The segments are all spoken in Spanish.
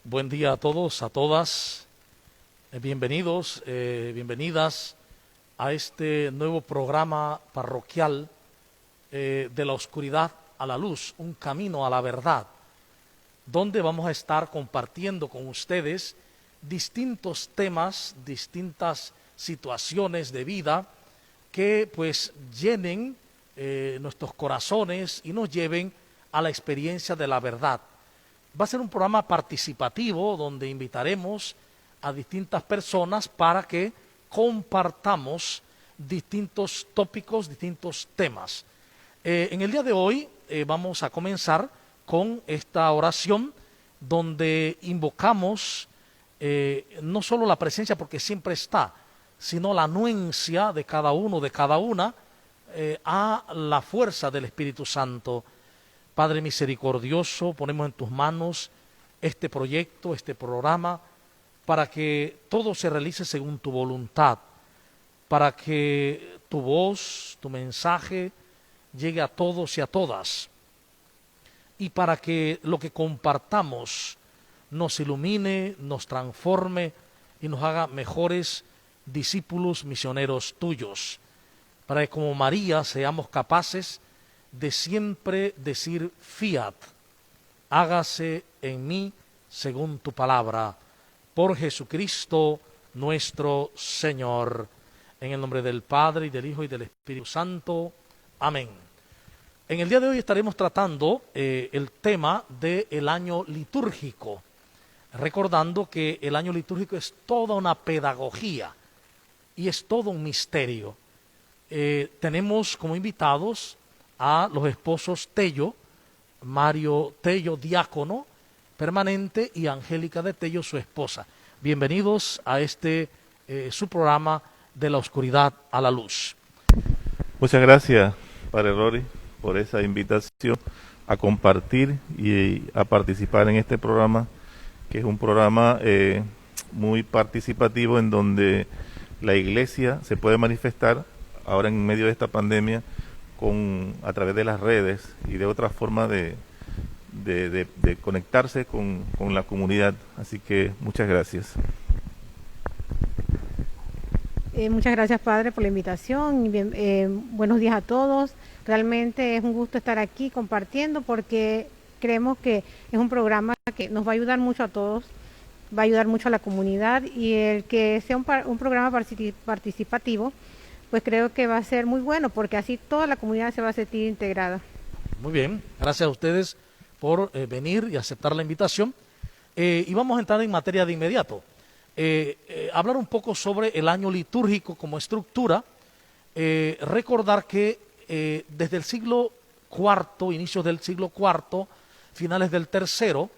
Buen día a todos, a todas. Bienvenidos, bienvenidas a este nuevo programa parroquial de la oscuridad a la luz, un camino a la verdad, donde vamos a estar compartiendo con ustedes distintos temas, distintas situaciones de vida que pues llenen nuestros corazones y nos lleven a la experiencia de la verdad. Va a ser un programa participativo donde invitaremos a distintas personas para que compartamos distintos tópicos, distintos temas. En el día de hoy vamos a comenzar con esta oración donde invocamos no solo la presencia, porque siempre está, sino la anuencia de cada uno, de cada una, a la fuerza del Espíritu Santo. Padre misericordioso, ponemos en tus manos este proyecto, este programa, para que todo se realice según tu voluntad, para que tu voz, tu mensaje llegue a todos y a todas, y para que lo que compartamos nos ilumine, nos transforme y nos haga mejores discípulos misioneros tuyos, para que como María seamos capaces de siempre decir fiat, hágase en mí según tu palabra, por Jesucristo nuestro Señor, en el nombre del Padre, y del Hijo, y del Espíritu Santo. Amén. En el día de hoy estaremos tratando el tema del año litúrgico, recordando que el año litúrgico es toda una pedagogía y es todo un misterio. Tenemos como invitados a los esposos Tello, Mario Tello, diácono permanente, y Angélica de Tello, su esposa. Bienvenidos a su programa de la oscuridad a la luz. Muchas gracias, Padre Rory, por esa invitación a compartir y a participar en este programa, que es un programa muy participativo, en donde la Iglesia se puede manifestar ahora en medio de esta pandemia a través de las redes y de otra forma de conectarse con la comunidad. Así que muchas gracias. Muchas gracias, Padre, por la invitación. Buenos días a todos. Realmente es un gusto estar aquí compartiendo, porque creemos que es un programa que nos va a ayudar mucho a todos, va a ayudar mucho a la comunidad, y el que sea un programa participativo, pues creo que va a ser muy bueno, porque así toda la comunidad se va a sentir integrada. Muy bien, gracias a ustedes por venir y aceptar la invitación. Y vamos a entrar en materia de inmediato. Hablar un poco sobre el año litúrgico como estructura. Recordar que desde el siglo IV, inicios del siglo IV, finales del tercero,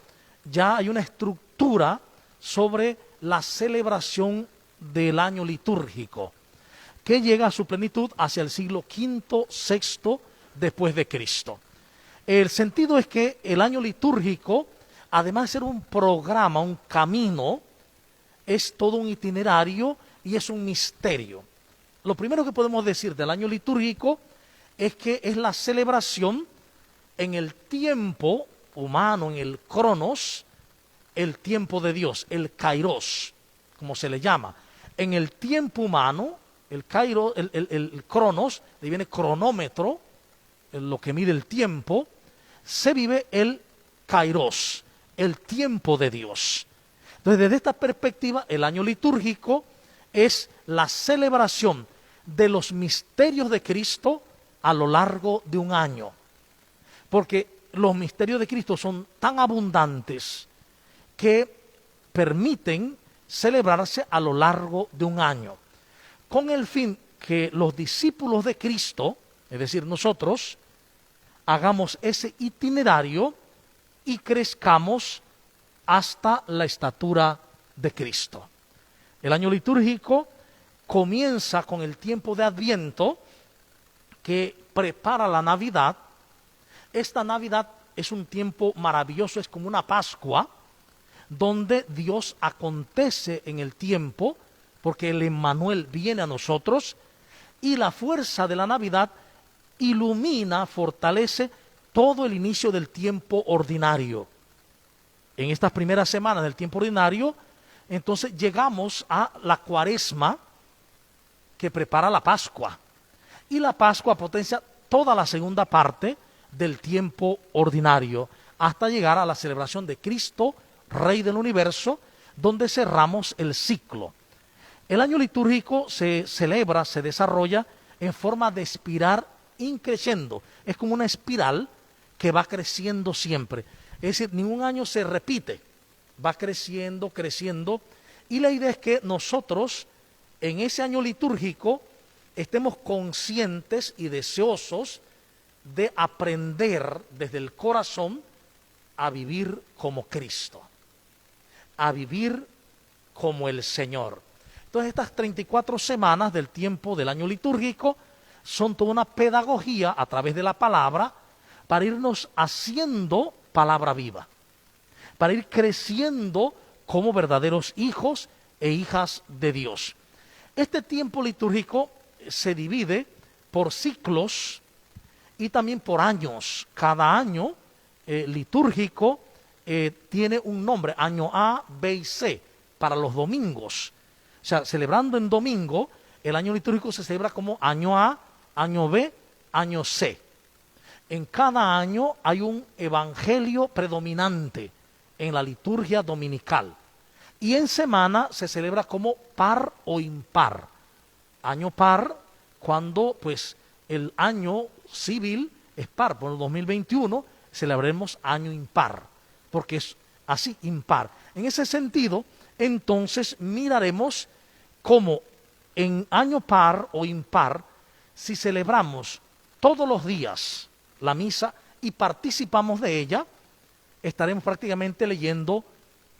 ya hay una estructura sobre la celebración del año litúrgico, que llega a su plenitud hacia el siglo V, VI después de Cristo. El sentido es que el año litúrgico, además de ser un programa, un camino, es todo un itinerario y es un misterio. Lo primero que podemos decir del año litúrgico es que es la celebración en el tiempo humano, en el cronos, el tiempo de Dios, el kairos, como se le llama. En el tiempo humano, el kairos, el cronos, de ahí viene cronómetro, lo que mide el tiempo, se vive el kairos, el tiempo de Dios. Entonces, desde esta perspectiva, el año litúrgico es la celebración de los misterios de Cristo a lo largo de un año. Porque los misterios de Cristo son tan abundantes que permiten celebrarse a lo largo de un año, con el fin que los discípulos de Cristo, es decir, nosotros, hagamos ese itinerario y crezcamos hasta la estatura de Cristo. El año litúrgico comienza con el tiempo de Adviento, que prepara la Navidad. Esta Navidad es un tiempo maravilloso, es como una Pascua, donde Dios acontece en el tiempo, porque el Emmanuel viene a nosotros, y la fuerza de la Navidad ilumina, fortalece todo el inicio del tiempo ordinario. en estas primeras semanas del tiempo ordinario, entonces llegamos a la Cuaresma que prepara la Pascua. Y la Pascua potencia toda la segunda parte del tiempo ordinario, hasta llegar a la celebración de Cristo, Rey del Universo, donde cerramos el ciclo. El año litúrgico se celebra, se desarrolla en forma de espiral increciendo. Es como una espiral que va creciendo siempre. Es decir, ningún año se repite, va creciendo, creciendo. Y la idea es que nosotros, en ese año litúrgico, estemos conscientes y deseosos de aprender desde el corazón a vivir como Cristo, a vivir como el Señor. Entonces, estas 34 semanas del tiempo del año litúrgico son toda una pedagogía a través de la palabra para irnos haciendo palabra viva, para ir creciendo como verdaderos hijos e hijas de Dios. Este tiempo litúrgico se divide por ciclos y también por años. Cada año litúrgico tiene un nombre, año A, B y C, para los domingos. O sea, celebrando en domingo, el año litúrgico se celebra como año A, año B, año C. En cada año hay un evangelio predominante en la liturgia dominical. Y en semana se celebra como par o impar. Año par, cuando pues el año civil es par, por el 2021 celebraremos año impar, porque es así, impar. En ese sentido, entonces miraremos cómo en año par o impar, si celebramos todos los días la misa y participamos de ella, estaremos prácticamente leyendo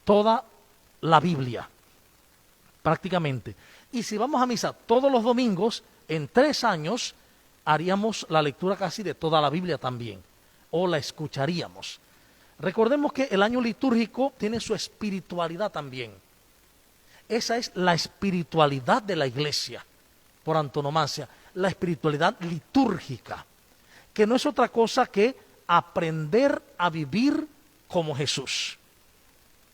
toda la Biblia, prácticamente. Y si vamos a misa todos los domingos, en 3 años haríamos la lectura casi de toda la Biblia también, o la escucharíamos. Recordemos que el año litúrgico tiene su espiritualidad también. Esa es la espiritualidad de la iglesia, por antonomasia, la espiritualidad litúrgica, que no es otra cosa que aprender a vivir como Jesús.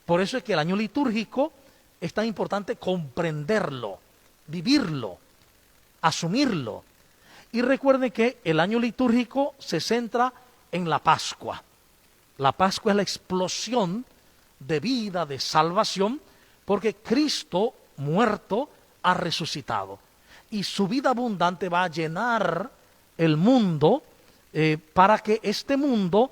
Por eso es que el año litúrgico es tan importante comprenderlo, vivirlo, asumirlo. Y recuerden que el año litúrgico se centra en la Pascua. La Pascua es la explosión de vida, de salvación, porque Cristo muerto ha resucitado. Y su vida abundante va a llenar el mundo para que este mundo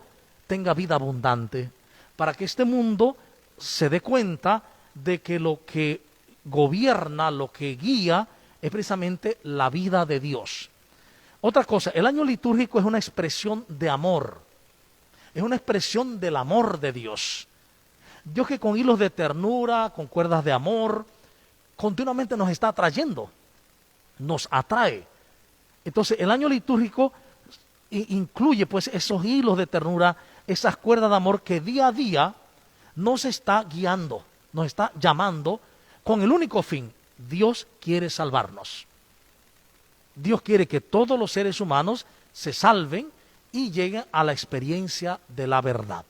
tenga vida abundante, para que este mundo se dé cuenta de que lo que gobierna, lo que guía, es precisamente la vida de Dios. Otra cosa, el año litúrgico es una expresión de amor, es una expresión del amor de Dios. Dios, que con hilos de ternura, con cuerdas de amor, continuamente nos está atrayendo, nos atrae. Entonces el año litúrgico incluye pues esos hilos de ternura, esas cuerdas de amor que día a día nos está guiando, nos está llamando con el único fin: Dios quiere salvarnos. Dios quiere que todos los seres humanos se salven y lleguen a la experiencia de la verdad.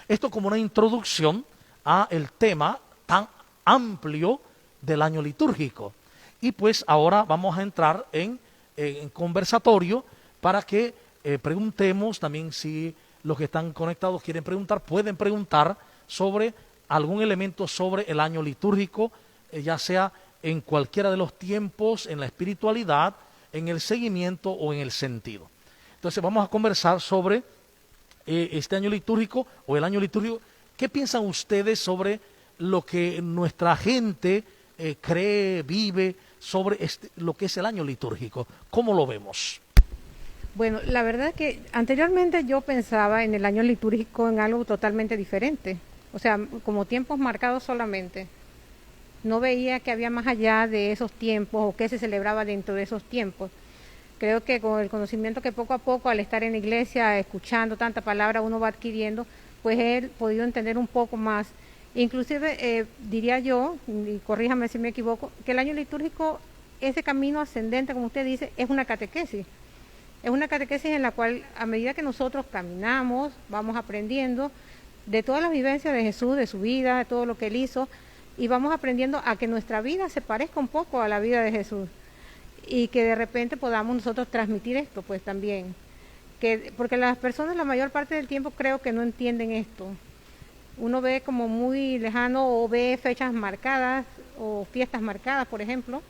Esto como una introducción a el tema tan amplio del año litúrgico. Y pues ahora vamos a entrar en conversatorio para que preguntemos. También, si los que están conectados quieren preguntar, pueden preguntar sobre algún elemento sobre el año litúrgico, ya sea en cualquiera de los tiempos, en la espiritualidad, en el seguimiento o en el sentido. Entonces vamos a conversar sobre este año litúrgico o el año litúrgico. ¿Qué piensan ustedes sobre lo que nuestra gente cree, vive sobre lo que es el año litúrgico? ¿Cómo lo vemos? Bueno, la verdad es que anteriormente yo pensaba en el año litúrgico en algo totalmente diferente, o sea, como tiempos marcados solamente. No veía que había más allá de esos tiempos o qué se celebraba dentro de esos tiempos. Creo que con el conocimiento que poco a poco, al estar en la iglesia, escuchando tanta palabra, uno va adquiriendo, pues he podido entender un poco más. Inclusive diría yo, y corríjame si me equivoco, que el año litúrgico, ese camino ascendente, como usted dice, es una catequesis. Es una catequesis en la cual, a medida que nosotros caminamos, vamos aprendiendo, de todas las vivencias de Jesús, de su vida, de todo lo que Él hizo, y vamos aprendiendo a que nuestra vida se parezca un poco a la vida de Jesús, y que de repente podamos nosotros transmitir esto, pues también, porque las personas la mayor parte del tiempo creo que no entienden esto. Uno ve como muy lejano o ve fechas marcadas o fiestas marcadas, por ejemplo,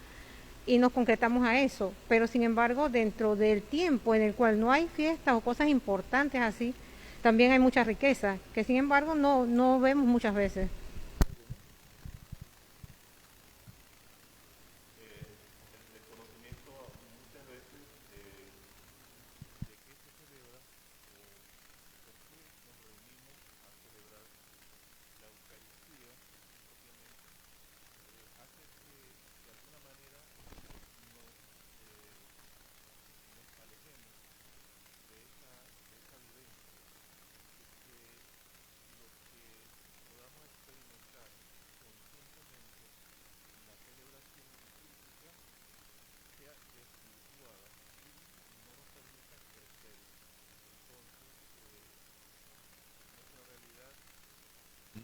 y nos concretamos a eso, pero sin embargo dentro del tiempo en el cual no hay fiestas o cosas importantes así, también hay mucha riqueza, que sin embargo no vemos muchas veces.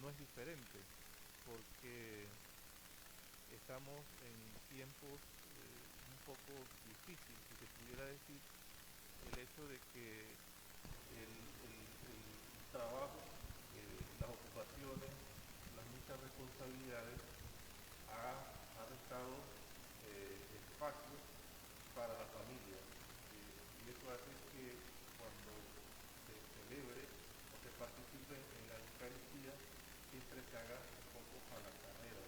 No es diferente, porque estamos en tiempos un poco difíciles, si se pudiera decir, el hecho de que el trabajo, las ocupaciones, las muchas responsabilidades ha dejado espacio para la familia, y eso hace que cuando se celebre o se participe en la Eucaristía siempre se haga un poco a la carrera.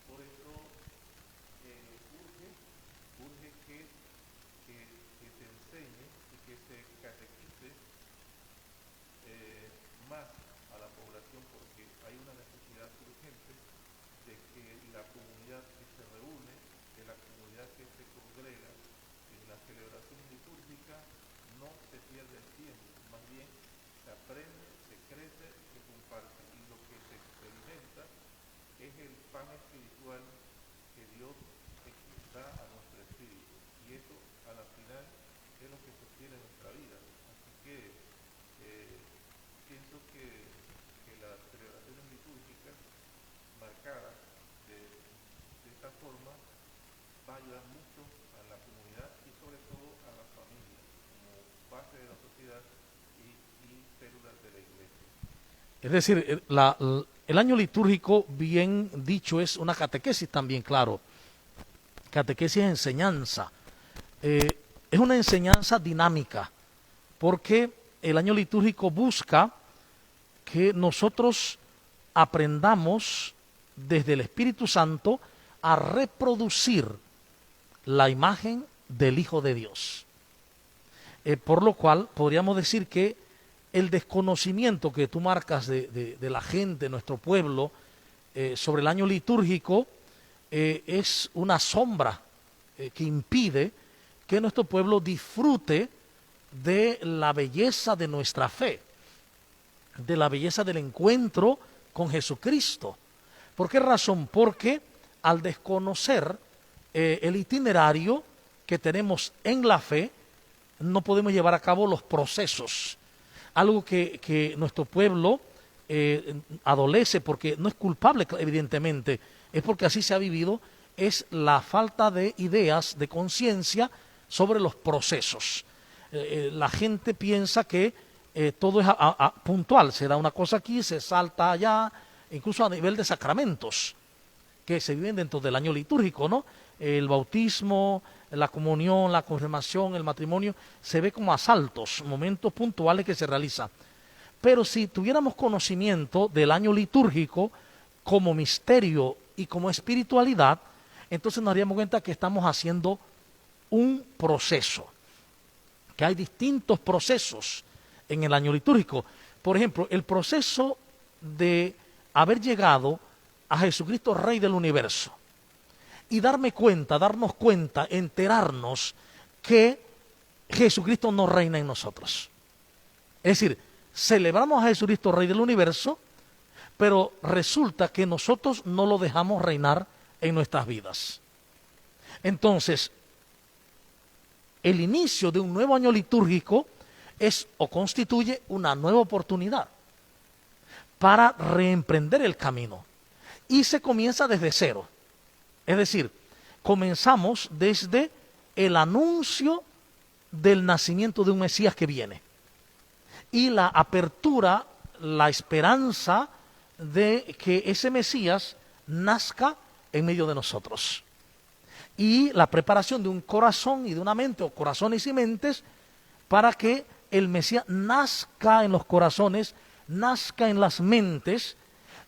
Por eso urge que se enseñe y que se catequice más a la población, porque hay una necesidad urgente de que la comunidad que se reúne, de la comunidad que se congrega en la celebración litúrgica, no se pierde el tiempo, más bien se aprende, se crece, se comparte, y lo que se experimenta es el pan espiritual que Dios da a nuestro espíritu, y eso a la final es lo que sostiene nuestra vida. Así que pienso que las celebraciones litúrgicas marcadas de esta forma va a ayudar mucho a la comunidad y sobre todo a la familia como base de la sociedad y células de la iglesia. Es decir, el año litúrgico, bien dicho, es una catequesis también, claro. Catequesis es enseñanza. Es una enseñanza dinámica, porque el año litúrgico busca que nosotros aprendamos desde el Espíritu Santo a reproducir la imagen del Hijo de Dios. Por lo cual podríamos decir que el desconocimiento que tú marcas de la gente, de nuestro pueblo, sobre el año litúrgico, es una sombra que impide que nuestro pueblo disfrute de la belleza de nuestra fe, de la belleza del encuentro con Jesucristo. ¿Por qué razón? Porque al desconocer el itinerario que tenemos en la fe, no podemos llevar a cabo los procesos. Algo que nuestro pueblo adolece, porque no es culpable, evidentemente, es porque así se ha vivido, es la falta de ideas, de conciencia sobre los procesos. La gente piensa que todo es puntual, se da una cosa aquí, se salta allá, incluso a nivel de sacramentos que se viven dentro del año litúrgico, ¿no? El bautismo, la comunión, la confirmación, el matrimonio, se ve como asaltos, momentos puntuales que se realizan. Pero si tuviéramos conocimiento del año litúrgico como misterio y como espiritualidad, entonces nos daríamos cuenta que estamos haciendo un proceso, que hay distintos procesos en el año litúrgico. Por ejemplo, el proceso de haber llegado a Jesucristo, Rey del universo, y darnos cuenta, enterarnos que Jesucristo no reina en nosotros. Es decir, celebramos a Jesucristo, Rey del universo, pero resulta que nosotros no lo dejamos reinar en nuestras vidas. Entonces, el inicio de un nuevo año litúrgico es o constituye una nueva oportunidad para reemprender el camino. Y se comienza desde cero. Es decir, comenzamos desde el anuncio del nacimiento de un Mesías que viene. Y la apertura, la esperanza de que ese Mesías nazca en medio de nosotros. Y la preparación de un corazón y de una mente, o corazones y mentes, para que el Mesías nazca en los corazones, nazca en las mentes,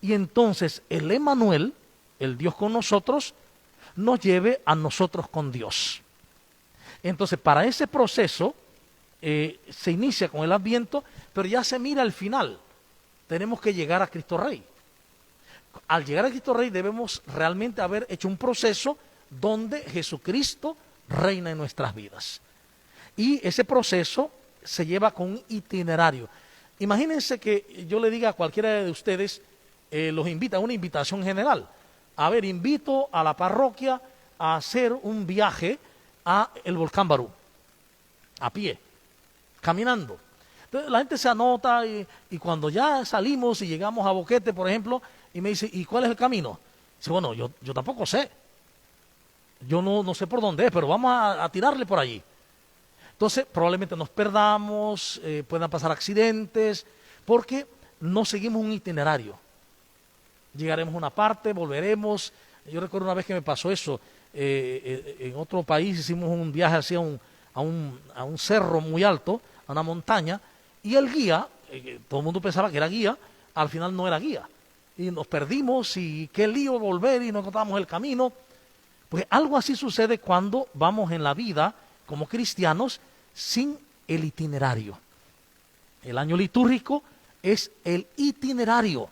y entonces el Emmanuel, el Dios con nosotros, nos lleve a nosotros con Dios. Entonces, para ese proceso se inicia con el Adviento, pero ya se mira al final. Tenemos que llegar a Cristo Rey. Al llegar a Cristo Rey debemos realmente haber hecho un proceso donde Jesucristo reina en nuestras vidas. Y ese proceso se lleva con un itinerario. Imagínense que yo le diga a cualquiera de ustedes, los invita a una invitación general. A ver, invito a la parroquia a hacer un viaje a el volcán Barú, a pie, caminando. Entonces la gente se anota y cuando ya salimos y llegamos a Boquete, por ejemplo, y me dice, ¿y cuál es el camino? Dice, bueno, yo tampoco sé. Yo no sé por dónde es, pero vamos a tirarle por allí. Entonces probablemente nos perdamos, puedan pasar accidentes, porque no seguimos un itinerario. Llegaremos a una parte, volveremos. Yo recuerdo una vez que me pasó eso, en otro país hicimos un viaje hacia a un cerro muy alto, a una montaña, y el guía, todo el mundo pensaba que era guía, al final no era guía. Y nos perdimos y qué lío volver y no encontramos el camino. Pues algo así sucede cuando vamos en la vida como cristianos sin el itinerario. El año litúrgico es el itinerario.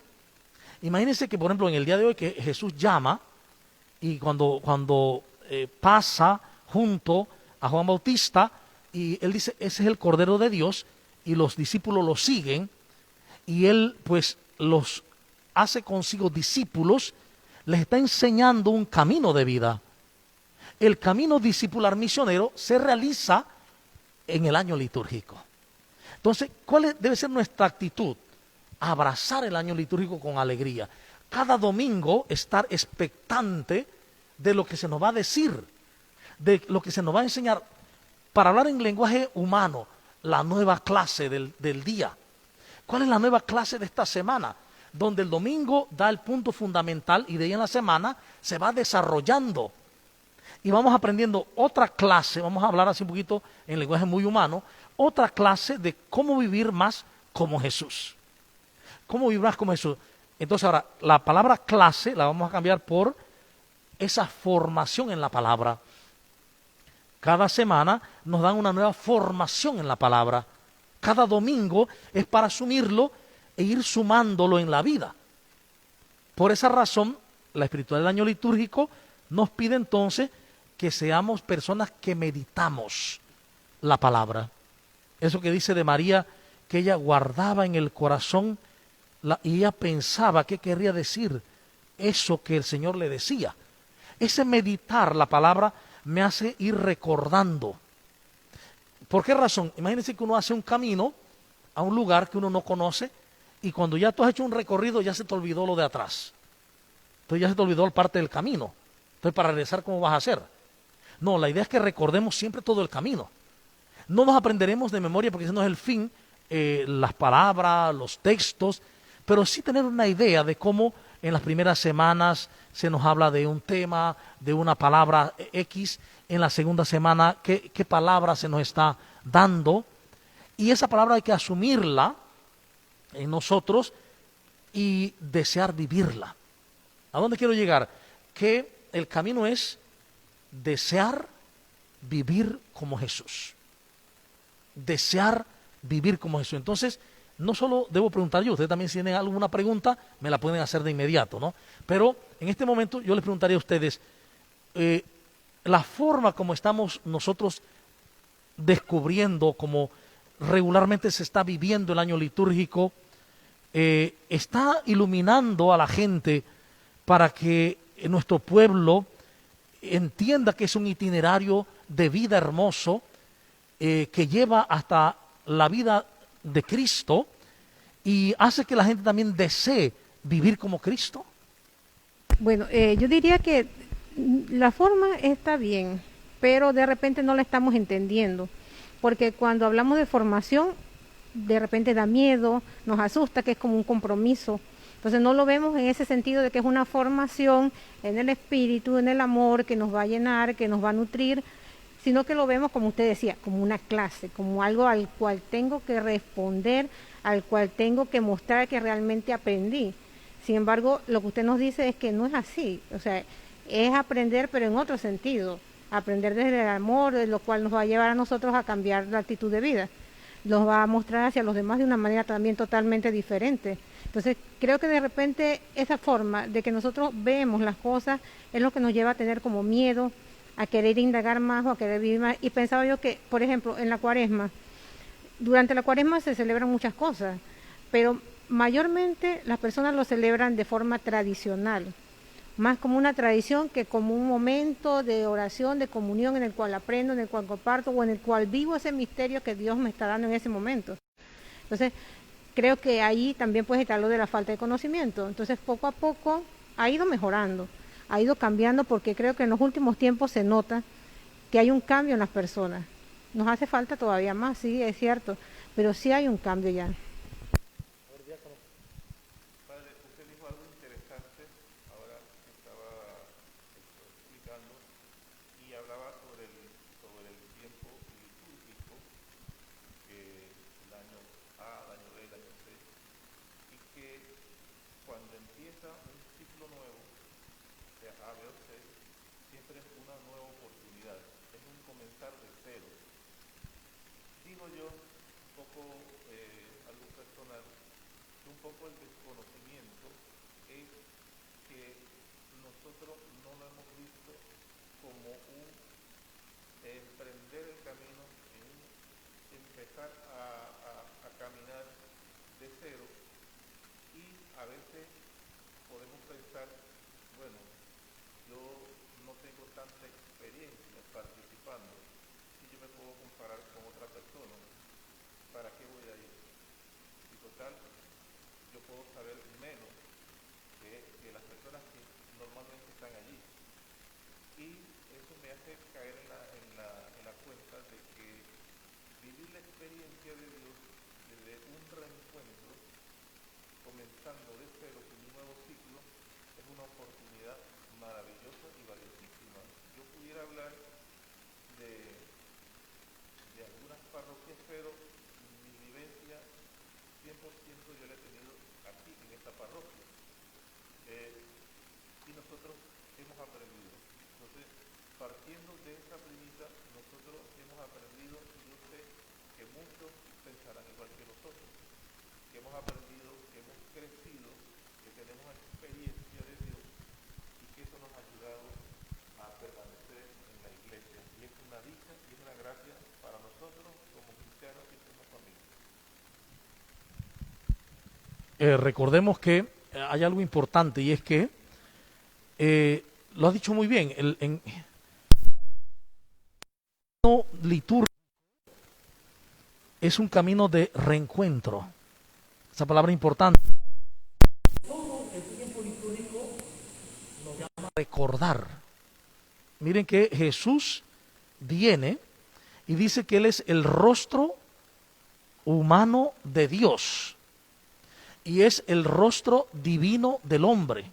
Imagínense que, por ejemplo, en el día de hoy que Jesús llama y cuando pasa junto a Juan Bautista y él dice, ese es el Cordero de Dios, y los discípulos lo siguen y él pues los hace consigo discípulos, les está enseñando un camino de vida. El camino discipular misionero se realiza en el año litúrgico. Entonces, ¿cuál debe ser nuestra actitud? Abrazar el año litúrgico con alegría. Cada domingo estar expectante de lo que se nos va a decir, de lo que se nos va a enseñar, para hablar en lenguaje humano, la nueva clase del día. ¿Cuál es la nueva clase de esta semana? Donde el domingo da el punto fundamental y de ahí en la semana se va desarrollando. Y vamos aprendiendo otra clase, vamos a hablar así un poquito en lenguaje muy humano, otra clase de cómo vivir más como Jesús. ¿Cómo vivir más como Jesús? Entonces ahora, la palabra clase la vamos a cambiar por esa formación en la palabra. Cada semana nos dan una nueva formación en la palabra. Cada domingo es para asumirlo e ir sumándolo en la vida. Por esa razón, la espiritualidad del año litúrgico nos pide entonces que seamos personas que meditamos la palabra. Eso que dice de María, que ella guardaba en el corazón y ella pensaba qué querría decir eso que el Señor le decía. Ese meditar la palabra me hace ir recordando. ¿Por qué razón? Imagínense que uno hace un camino a un lugar que uno no conoce y cuando ya tú has hecho un recorrido ya se te olvidó lo de atrás. Entonces ya se te olvidó el parte del camino. Entonces para regresar, ¿cómo vas a hacer? No, la idea es que recordemos siempre todo el camino. No nos aprenderemos de memoria porque ese no es el fin, las palabras, los textos, pero sí tener una idea de cómo en las primeras semanas se nos habla de un tema, de una palabra X, en la segunda semana qué palabra se nos está dando, y esa palabra hay que asumirla en nosotros y desear vivirla. ¿A dónde quiero llegar? Que el camino es desear vivir como Jesús. Desear vivir como Jesús. Entonces, no solo debo preguntar yo, ustedes también si tienen alguna pregunta, me la pueden hacer de inmediato, ¿no? Pero en este momento yo les preguntaría a ustedes, la forma como estamos nosotros descubriendo, como regularmente se está viviendo el año litúrgico, está iluminando a la gente para que nuestro pueblo entienda que es un itinerario de vida hermoso que lleva hasta la vida de Cristo y hace que la gente también desee vivir como Cristo? Bueno, yo diría que la forma está bien, pero de repente no la estamos entendiendo, porque cuando hablamos de formación, de repente da miedo, nos asusta, que es como un compromiso. Entonces no lo vemos en ese sentido de que es una formación en el espíritu, en el amor, que nos va a llenar, que nos va a nutrir, sino que lo vemos, como usted decía, como una clase, como algo al cual tengo que responder, al cual tengo que mostrar que realmente aprendí. Sin embargo, lo que usted nos dice es que no es así, o sea, es aprender pero en otro sentido, aprender desde el amor, de lo cual nos va a llevar a nosotros a cambiar la actitud de vida, nos va a mostrar hacia los demás de una manera también totalmente diferente. Entonces, creo que de repente esa forma de que nosotros vemos las cosas es lo que nos lleva a tener como miedo, a querer indagar más o a querer vivir más. Y pensaba yo que, por ejemplo, en la Cuaresma, durante la Cuaresma se celebran muchas cosas, pero mayormente las personas lo celebran de forma tradicional, más como una tradición que como un momento de oración, de comunión en el cual aprendo, en el cual comparto o en el cual vivo ese misterio que Dios me está dando en ese momento. Entonces, creo que ahí también puede estar lo de la falta de conocimiento. Entonces, poco a poco ha ido mejorando, ha ido cambiando, porque creo que en los últimos tiempos se nota que hay un cambio en las personas. Nos hace falta todavía más, sí, es cierto, pero sí hay un cambio ya. Padre, usted dijo algo interesante ahora que estaba explicando y hablaba sobre el tiempo litúrgico, que el año A, el año B, el año C, y que cuando empieza un ciclo nuevo, sea A, B o C, siempre es una nueva oportunidad, es un comenzar de cero. Digo yo, un poco algo personal, que un poco el desconocimiento es que nosotros no lo hemos visto como un emprender el camino, en empezar a caminar de cero, y a veces podemos pensar, bueno, yo no tengo tanta experiencia participando, si yo me puedo comparar con otra persona, ¿para qué voy a ir? Y total, yo puedo saber menos que las personas que normalmente están allí. Y eso me hace caer en la cuenta de que vivir la experiencia de Dios desde un reencuentro, comenzando de cero con un nuevo ciclo, es una oportunidad maravillosa y valiosísima. Yo pudiera hablar de algunas parroquias, pero mi vivencia 100% yo la he tenido aquí, en esta parroquia. Y nosotros hemos aprendido. Entonces, partiendo de esa premisa, nosotros hemos aprendido, yo sé que muchos pensarán igual que nosotros, que hemos aprendido, que hemos crecido, que tenemos experiencia de Dios y que eso nos ha ayudado a permanecer en la iglesia. Y es una dicha y es una gracia para nosotros como cristianos y como familia. Recordemos que hay algo importante, y es que lo has dicho muy bien, en litúrgico es un camino de reencuentro. Esa palabra importante. Todo el tiempo litúrgico nos llama a recordar. Miren que Jesús viene y dice que Él es el rostro humano de Dios y es el rostro divino del hombre.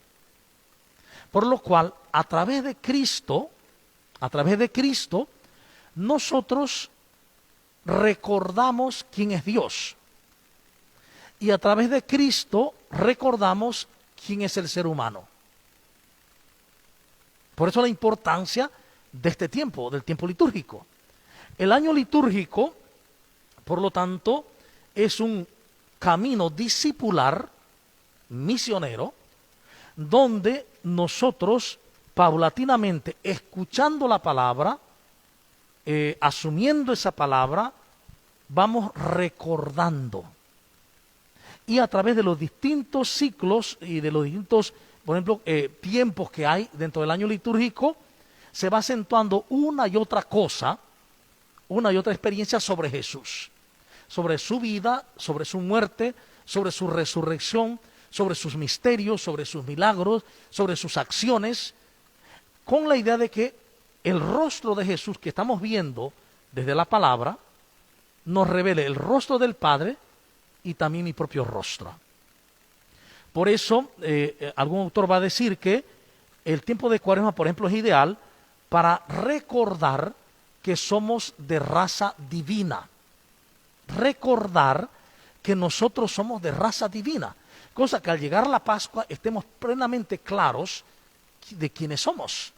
Por lo cual, a través de Cristo, nosotros recordamos quién es Dios. Y a través de Cristo recordamos quién es el ser humano. Por eso la importancia de este tiempo, del tiempo litúrgico. El año litúrgico, por lo tanto, es un camino discipular, misionero, donde nosotros paulatinamente, escuchando la palabra, asumiendo esa palabra, vamos recordando. Y a través de los distintos ciclos y de los distintos, por ejemplo, tiempos que hay dentro del año litúrgico, se va acentuando una y otra cosa, una y otra experiencia sobre Jesús, sobre su vida, sobre su muerte sobre su resurrección, sobre sus misterios, sobre sus milagros, sobre sus acciones, con la idea de que el rostro de Jesús que estamos viendo desde la palabra nos revele el rostro del Padre y también mi propio rostro. Por eso, algún autor va a decir que el tiempo de Cuaresma, por ejemplo, es ideal para recordar que somos de raza divina. Recordar que nosotros somos de raza divina. Cosa que al llegar la Pascua estemos plenamente claros de quiénes somos.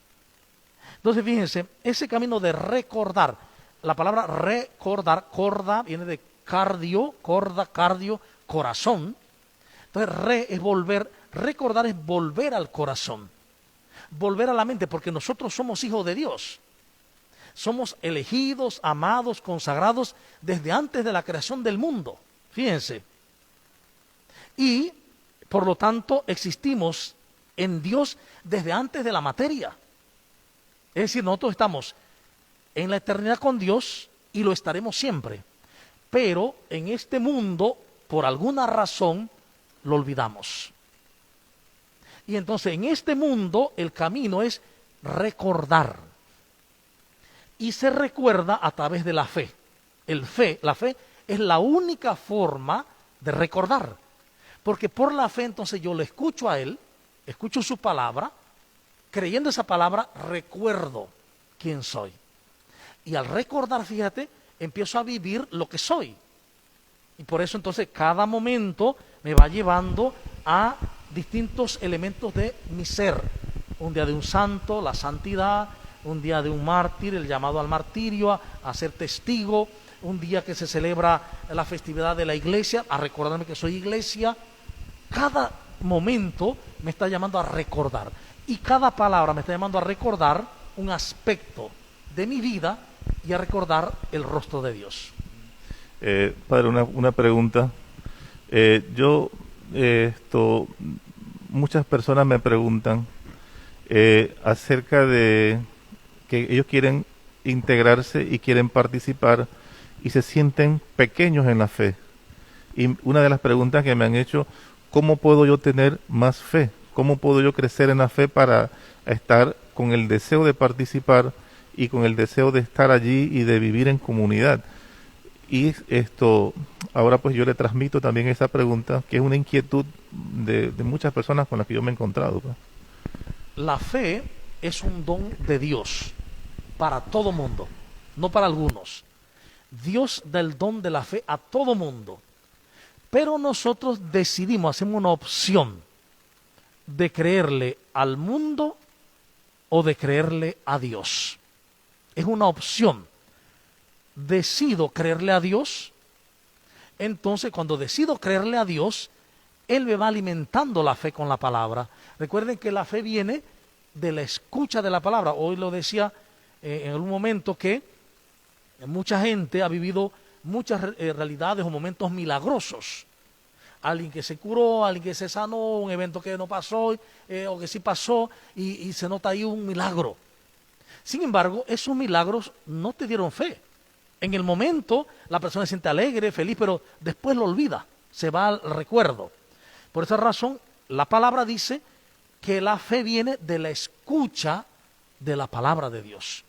Entonces, fíjense, ese camino de recordar, la palabra recordar, corda, viene de cardio, corda, cardio, corazón. Entonces, es volver, recordar es volver al corazón, volver a la mente, porque nosotros somos hijos de Dios. Somos elegidos, amados, consagrados desde antes de la creación del mundo. Fíjense. Y, por lo tanto, existimos en Dios desde antes de la materia. Es decir, nosotros estamos en la eternidad con Dios y lo estaremos siempre. Pero en este mundo, por alguna razón, lo olvidamos. Y entonces en este mundo el camino es recordar. Y se recuerda a través de la fe. La fe es la única forma de recordar. Porque por la fe entonces yo le escucho a Él, escucho su palabra, creyendo esa palabra recuerdo quién soy. Y al recordar, fíjate, empiezo a vivir lo que soy. Y por eso entonces cada momento me va llevando a distintos elementos de mi ser. Un día de un santo, la santidad; un día de un mártir, el llamado al martirio, a ser testigo; un día que se celebra la festividad de la iglesia, a recordarme que soy iglesia. Cada momento me está llamando a recordar. Y cada palabra me está llamando a recordar un aspecto de mi vida y a recordar el rostro de Dios. Padre, una pregunta. Muchas personas me preguntan acerca de que ellos quieren integrarse y quieren participar y se sienten pequeños en la fe. Y una de las preguntas que me han hecho: ¿cómo puedo yo tener más fe? ¿Cómo puedo yo crecer en la fe para estar con el deseo de participar y con el deseo de estar allí y de vivir en comunidad? Y ahora pues yo le transmito también esa pregunta, que es una inquietud de muchas personas con las que yo me he encontrado. La fe es un don de Dios para todo mundo, no para algunos. Dios da el don de la fe a todo mundo, pero nosotros decidimos, hacemos una opción de creerle al mundo o de creerle a Dios. Es una opción. Decido creerle a Dios. Entonces, cuando decido creerle a Dios, Él me va alimentando la fe con la palabra. Recuerden que la fe viene de la escucha de la palabra. Hoy lo decía en algún momento que mucha gente ha vivido muchas realidades o momentos milagrosos. Alguien que se curó, alguien que se sanó, un evento que no pasó o que sí pasó y se nota ahí un milagro. Sin embargo, esos milagros no te dieron fe. En el momento la persona se siente alegre, feliz, pero después lo olvida, se va al recuerdo. Por esa razón, la palabra dice que la fe viene de la escucha de la palabra de Dios.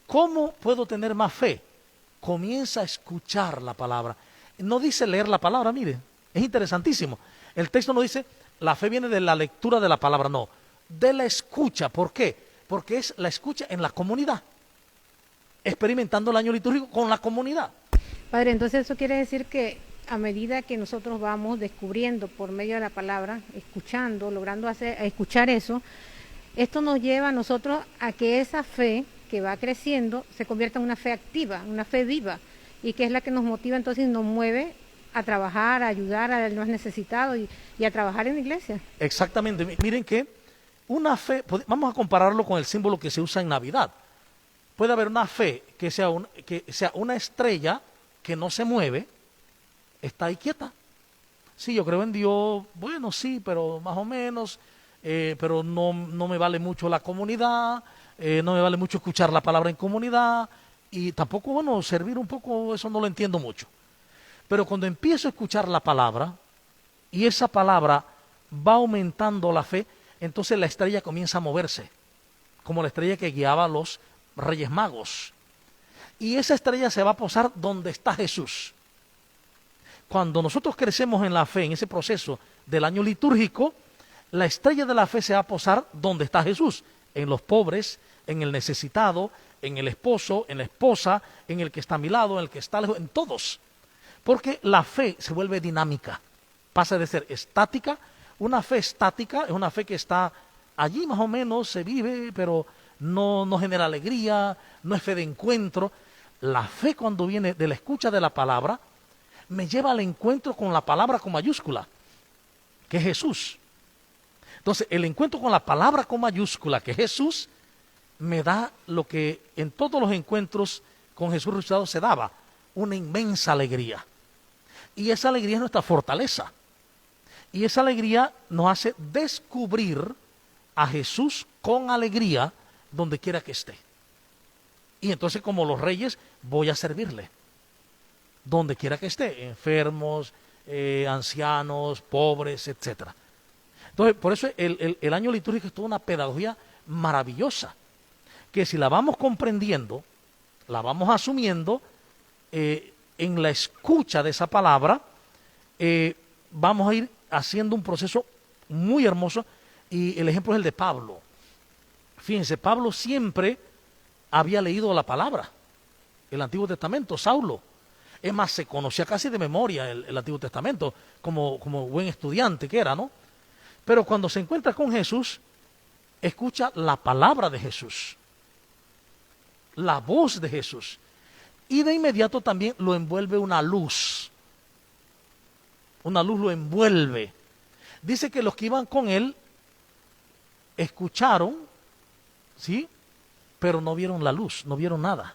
¿Cómo puedo tener más fe? Comienza a escuchar la palabra. No dice leer la palabra, mire, es interesantísimo. El texto no dice la fe viene de la lectura de la palabra, no, de la escucha. ¿Por qué? Porque es la escucha en la comunidad, experimentando el año litúrgico con la comunidad. Padre, entonces eso quiere decir que a medida que nosotros vamos descubriendo por medio de la palabra, escuchando, logrando escuchar eso, esto nos lleva a nosotros a que esa fe que va creciendo se convierta en una fe activa, una fe viva, y que es la que nos motiva entonces y nos mueve a trabajar, a ayudar a los necesitados y a trabajar en la iglesia. Exactamente. Miren que una fe, vamos a compararlo con el símbolo que se usa en Navidad. Puede haber una fe que sea una estrella que no se mueve, está ahí quieta. Sí, yo creo en Dios, bueno, sí, pero más o menos, pero no me vale mucho la comunidad, no me vale mucho escuchar la palabra en comunidad, y tampoco, bueno, servir un poco, eso no lo entiendo mucho. Pero cuando empiezo a escuchar la palabra, y esa palabra va aumentando la fe, entonces la estrella comienza a moverse, como la estrella que guiaba a los Reyes Magos. Y esa estrella se va a posar donde está Jesús. Cuando nosotros crecemos en la fe, en ese proceso del año litúrgico, la estrella de la fe se va a posar donde está Jesús, en los pobres, en el necesitado, en el esposo, en la esposa, en el que está a mi lado, en el que está lejos, en todos. Porque la fe se vuelve dinámica, pasa de ser estática. Una fe estática es una fe que está allí más o menos, se vive, pero no genera alegría, no es fe de encuentro. La fe, cuando viene de la escucha de la palabra, me lleva al encuentro con la palabra con mayúscula, que es Jesús. Entonces, el encuentro con la palabra con mayúscula, que es Jesús, me da lo que en todos los encuentros con Jesús resucitado se daba, una inmensa alegría. Y esa alegría es nuestra fortaleza. Y esa alegría nos hace descubrir a Jesús con alegría donde quiera que esté. Y entonces, como los reyes, voy a servirle donde quiera que esté, enfermos, ancianos, pobres, etcétera. Entonces, por eso el año litúrgico es toda una pedagogía maravillosa, que si la vamos comprendiendo, la vamos asumiendo, en la escucha de esa palabra, vamos a ir haciendo un proceso muy hermoso, y el ejemplo es el de Pablo. Fíjense, Pablo siempre había leído la palabra, el Antiguo Testamento, Saulo. Es más, se conocía casi de memoria el Antiguo Testamento, como buen estudiante que era, ¿no? Pero cuando se encuentra con Jesús, escucha la palabra de Jesús, la voz de Jesús, y de inmediato también lo envuelve una luz lo envuelve. Dice que los que iban con él escucharon, ¿sí? Pero no vieron la luz, no vieron nada.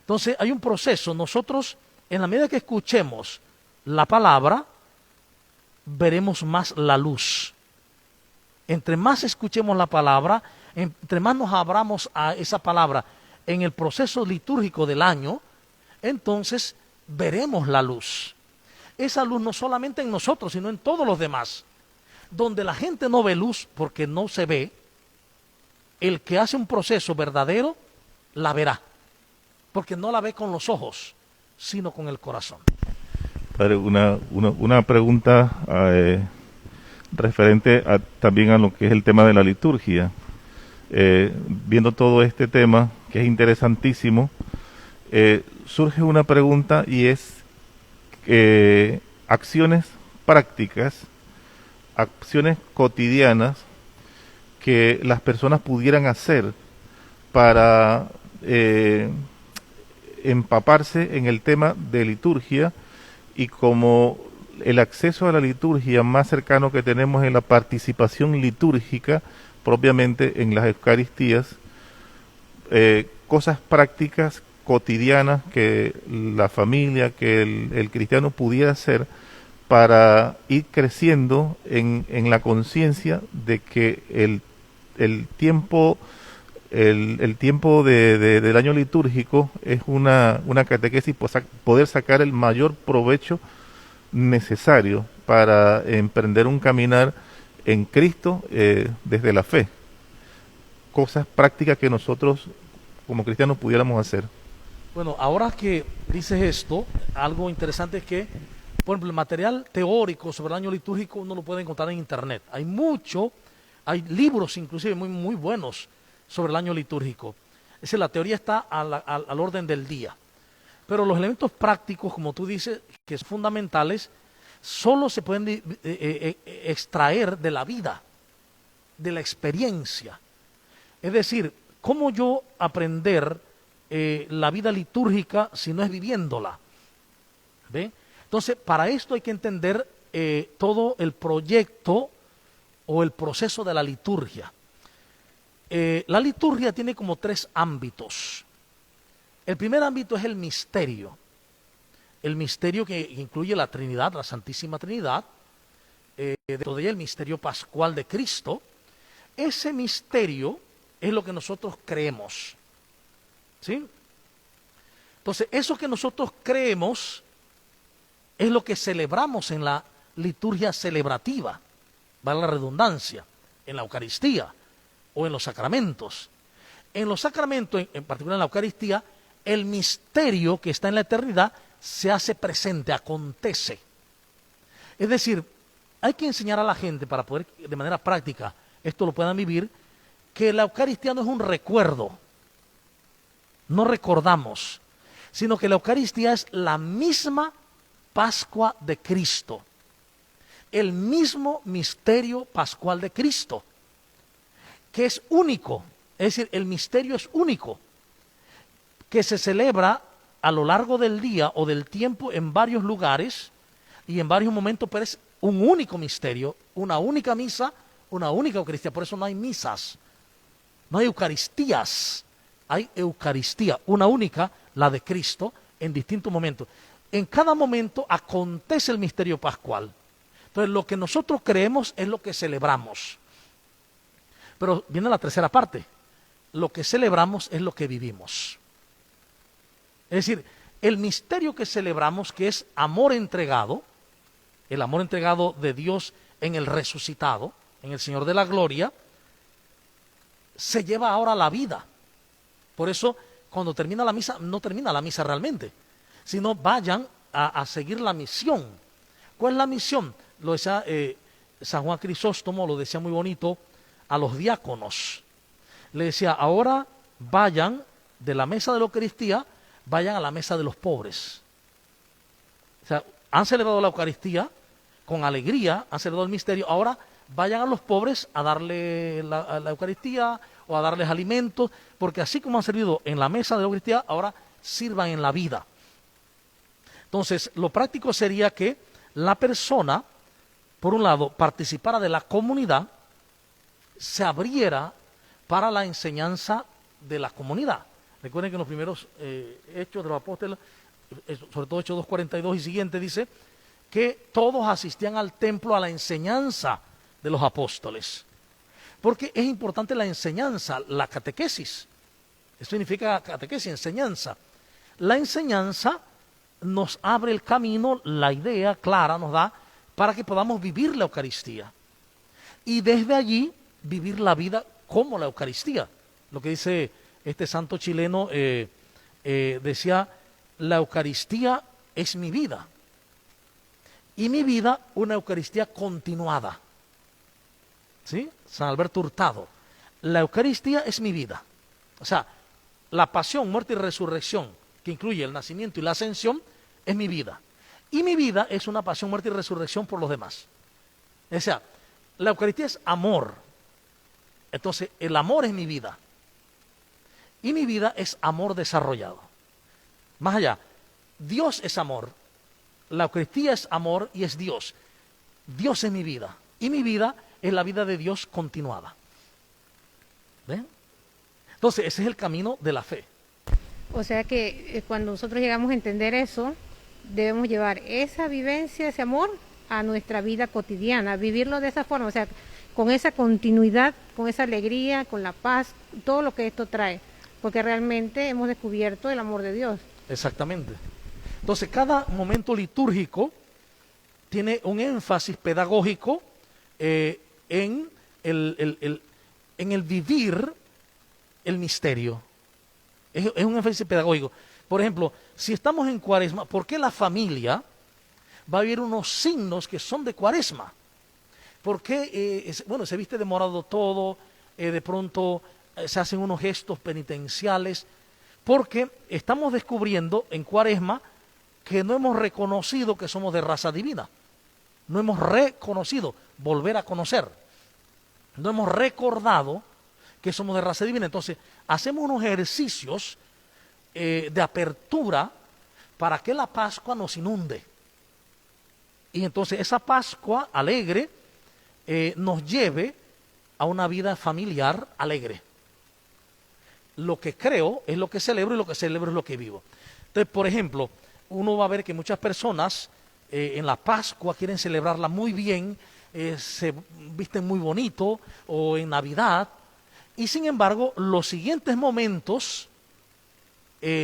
Entonces hay un proceso. Nosotros, en la medida que escuchemos la palabra, veremos más la luz. Entre más escuchemos la palabra, entre más nos abramos a esa palabra en el proceso litúrgico del año, entonces veremos la luz. Esa luz no solamente en nosotros, sino en todos los demás. Donde la gente no ve luz porque no se ve, el que hace un proceso verdadero la verá, porque no la ve con los ojos, sino con el corazón. Padre, una pregunta referente también a lo que es el tema de la liturgia. Viendo todo este tema, que es interesantísimo, surge una pregunta, y es acciones prácticas, acciones cotidianas que las personas pudieran hacer para empaparse en el tema de liturgia, y como el acceso a la liturgia más cercano que tenemos es la participación litúrgica propiamente en las Eucaristías, cosas prácticas cotidianas que la familia, que el cristiano pudiera hacer para ir creciendo en la conciencia de que el tiempo del año litúrgico es una catequesis, poder sacar el mayor provecho necesario para emprender un caminar en Cristo desde la fe. Cosas prácticas que nosotros como cristianos pudiéramos hacer. Bueno, ahora que dices esto, algo interesante es que, por ejemplo, el material teórico sobre el año litúrgico uno lo puede encontrar en internet. Hay libros inclusive muy buenos sobre el año litúrgico. Es decir, la teoría está al orden del día. Pero los elementos prácticos, como tú dices, que son fundamentales, solo se pueden extraer de la vida, de la experiencia. Es decir, ¿cómo yo aprender la vida litúrgica si no es viviéndola? ¿Ve? Entonces, para esto hay que entender todo el proyecto o el proceso de la liturgia. La liturgia tiene como 3 ámbitos. El primer ámbito es el misterio que incluye la Trinidad, la Santísima Trinidad, dentro de ella el misterio pascual de Cristo. Ese misterio es lo que nosotros creemos, ¿sí? Entonces, eso que nosotros creemos es lo que celebramos en la liturgia celebrativa, vale la redundancia, en la Eucaristía o en los sacramentos. En los sacramentos, en particular en la Eucaristía, el misterio que está en la eternidad se hace presente, acontece. Es decir, hay que enseñar a la gente para poder de manera práctica esto lo puedan vivir, que la Eucaristía no es un recuerdo, no recordamos, sino que la Eucaristía es la misma Pascua de Cristo, el mismo misterio pascual de Cristo, que es único, es decir, el misterio es único, que se celebra a lo largo del día o del tiempo en varios lugares y en varios momentos, pero es un único misterio, una única misa, una única Eucaristía. Por eso no hay misas, no hay Eucaristías, hay Eucaristía, una única, la de Cristo, en distintos momentos. En cada momento acontece el misterio pascual. Entonces lo que nosotros creemos es lo que celebramos. Pero viene la tercera parte, lo que celebramos es lo que vivimos. Es decir, el misterio que celebramos, que es amor entregado, el amor entregado de Dios en el resucitado, en el Señor de la gloria, se lleva ahora a la vida. Por eso, cuando termina la misa, no termina la misa realmente, sino vayan a seguir la misión. ¿Cuál es la misión? Lo decía San Juan Crisóstomo, lo decía muy bonito, a los diáconos. Le decía, ahora vayan de la mesa de la Eucaristía, vayan a la mesa de los pobres. O sea, han celebrado la Eucaristía con alegría, han celebrado el misterio, ahora vayan a los pobres a darle la Eucaristía o a darles alimentos, porque así como han servido en la mesa de la Eucaristía, ahora sirvan en la vida. Entonces, lo práctico sería que la persona, por un lado, participara de la comunidad, se abriera para la enseñanza de la comunidad. Recuerden que en los primeros hechos de los apóstoles, sobre todo Hechos 2:42 y siguiente, dice que todos asistían al templo a la enseñanza de los apóstoles. Porque es importante la enseñanza, la catequesis. Eso significa catequesis, enseñanza. La enseñanza nos abre el camino, la idea clara nos da para que podamos vivir la Eucaristía. Y desde allí vivir la vida como la Eucaristía. Lo que dice este santo chileno, decía, la Eucaristía es mi vida. Y mi vida, una Eucaristía continuada. ¿Sí? San Alberto Hurtado. La Eucaristía es mi vida. O sea, la pasión, muerte y resurrección, que incluye el nacimiento y la ascensión, es mi vida. Y mi vida es una pasión, muerte y resurrección por los demás. O sea, la Eucaristía es amor. Entonces, el amor es mi vida. Y mi vida es amor desarrollado. Más allá, Dios es amor. La Eucaristía es amor y es Dios. Dios es mi vida. Y mi vida es la vida de Dios continuada. ¿Ven? Entonces, ese es el camino de la fe. O sea que cuando nosotros llegamos a entender eso, debemos llevar esa vivencia, ese amor, a nuestra vida cotidiana, vivirlo de esa forma, o sea, con esa continuidad, con esa alegría, con la paz, todo lo que esto trae, porque realmente hemos descubierto el amor de Dios. Exactamente. Entonces, cada momento litúrgico tiene un énfasis pedagógico en el vivir el misterio. Es un énfasis pedagógico. Por ejemplo, si estamos en Cuaresma, ¿por qué la familia va a vivir unos signos que son de Cuaresma? ¿Por qué, se viste de morado todo, de pronto se hacen unos gestos penitenciales? Porque estamos descubriendo en Cuaresma que no hemos reconocido que somos de raza divina. No hemos reconocido, volver a conocer. No hemos recordado que somos de raza divina. Entonces, hacemos unos ejercicios de apertura para que la Pascua nos inunde. Y entonces esa Pascua alegre nos lleve a una vida familiar alegre. Lo que creo es lo que celebro y lo que celebro es lo que vivo. Entonces, por ejemplo, uno va a ver que muchas personas en la Pascua quieren celebrarla muy bien, se visten muy bonito, o en Navidad, y sin embargo los siguientes momentos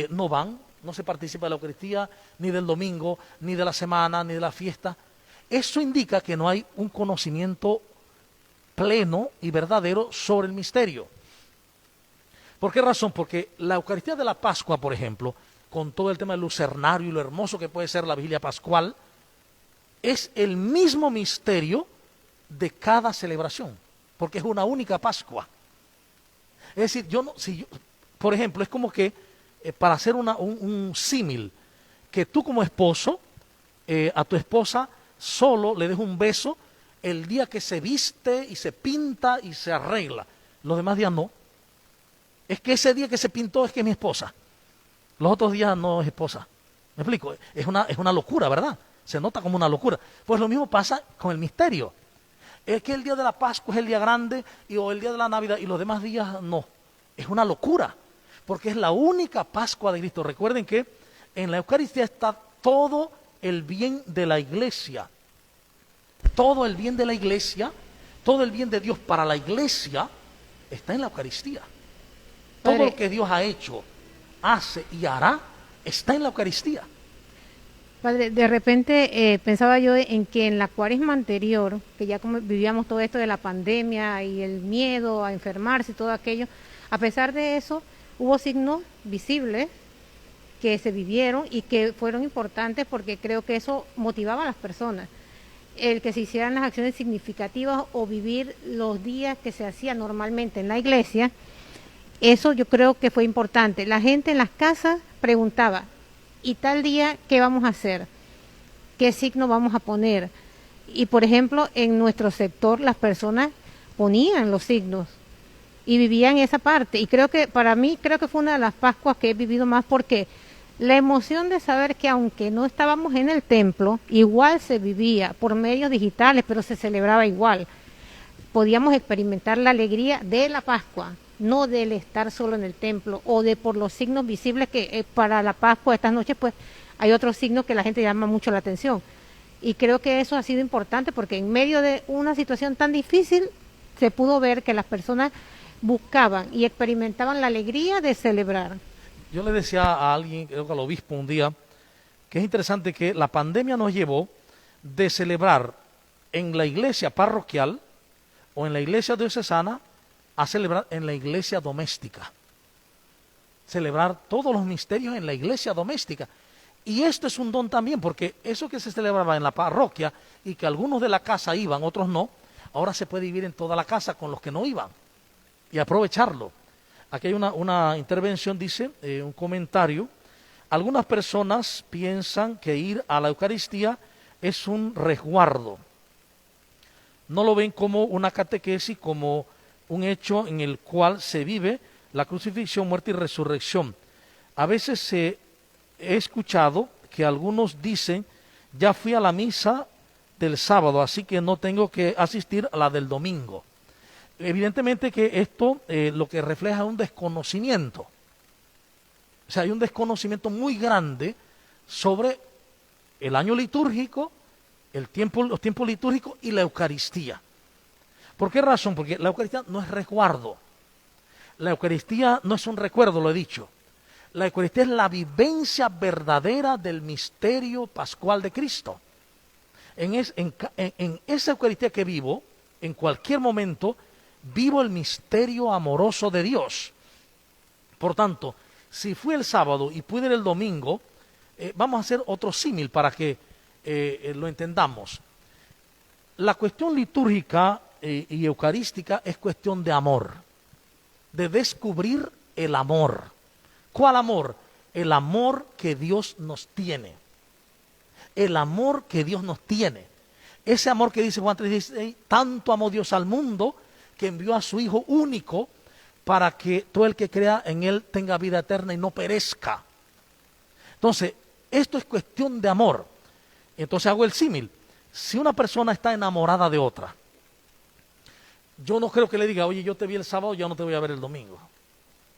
no van, no se participa de la Eucaristía, ni del domingo, ni de la semana, ni de la fiesta. eso indica que no hay un conocimiento pleno y verdadero sobre el misterio. ¿Por qué razón? Porque la Eucaristía de la Pascua, por ejemplo, con todo el tema del lucernario y lo hermoso que puede ser la vigilia pascual, es el mismo misterio de cada celebración, porque es una única Pascua. Es decir, por ejemplo, es como que, para hacer un símil, que tú como esposo, a tu esposa solo le des un beso el día que se viste y se pinta y se arregla. Los demás días no. Es que ese día que se pintó es que es mi esposa. Los otros días no es esposa. ¿Me explico? Es una locura, ¿verdad? Se nota como una locura. Pues lo mismo pasa con el misterio. Es que el día de la Pascua es el día grande o el día de la Navidad y los demás días no. Es una locura, porque es la única Pascua de Cristo. Recuerden que en la Eucaristía está todo el bien de la iglesia. Todo el bien de la iglesia, todo el bien de Dios para la iglesia está en la Eucaristía. Todo lo que Dios ha hecho, hace y hará está en la Eucaristía. Padre, de repente pensaba yo en que en la Cuaresma anterior, que ya como vivíamos todo esto de la pandemia y el miedo a enfermarse y todo aquello, a pesar de eso, hubo signos visibles que se vivieron y que fueron importantes porque creo que eso motivaba a las personas. El que se hicieran las acciones significativas o vivir los días que se hacía normalmente en la iglesia, eso yo creo que fue importante. La gente en las casas preguntaba, ¿y tal día qué vamos a hacer? ¿Qué signo vamos a poner? Y por ejemplo, en nuestro sector las personas ponían los signos y vivían esa parte. Y creo que para mí, creo que fue una de las Pascuas que he vivido más porque la emoción de saber que aunque no estábamos en el templo, igual se vivía por medios digitales, pero se celebraba igual. Podíamos experimentar la alegría de la Pascua, no del estar solo en el templo o de por los signos visibles que para la Pascua estas noches pues hay otros signos que la gente llama mucho la atención. Y creo que eso ha sido importante porque en medio de una situación tan difícil se pudo ver que las personas buscaban y experimentaban la alegría de celebrar. Yo le decía a alguien, creo que al obispo un día, que es interesante que la pandemia nos llevó de celebrar en la iglesia parroquial o en la iglesia diocesana a celebrar en la iglesia doméstica. Celebrar todos los misterios en la iglesia doméstica. Y esto es un don también, porque eso que se celebraba en la parroquia y que algunos de la casa iban, otros no, ahora se puede vivir en toda la casa con los que no iban y aprovecharlo. Aquí hay una intervención, dice, un comentario. Algunas personas piensan que ir a la Eucaristía es un resguardo. No lo ven como una catequesis, como un hecho en el cual se vive la crucifixión, muerte y resurrección. A veces he escuchado que algunos dicen, ya fui a la misa del sábado, así que no tengo que asistir a la del domingo. Evidentemente que esto lo que refleja es un desconocimiento. O sea, hay un desconocimiento muy grande sobre el año litúrgico, los tiempos litúrgicos y la Eucaristía. ¿Por qué razón? Porque la Eucaristía no es resguardo. La Eucaristía no es un recuerdo, lo he dicho. La Eucaristía es la vivencia verdadera del misterio pascual de Cristo. En esa Eucaristía que vivo, en cualquier momento, vivo el misterio amoroso de Dios. Por tanto, si fui el sábado y pude ir el domingo, vamos a hacer otro símil para que lo entendamos. La cuestión litúrgica y eucarística es cuestión de amor, de descubrir el amor. ¿Cuál amor? El amor que Dios nos tiene. El amor que Dios nos tiene. Ese amor que dice Juan 3:16, tanto amó Dios al mundo que envió a su Hijo único para que todo el que crea en Él tenga vida eterna y no perezca. Entonces, esto es cuestión de amor. Entonces hago el símil. Si una persona está enamorada de otra, yo no creo que le diga, oye, yo te vi el sábado, yo no te voy a ver el domingo.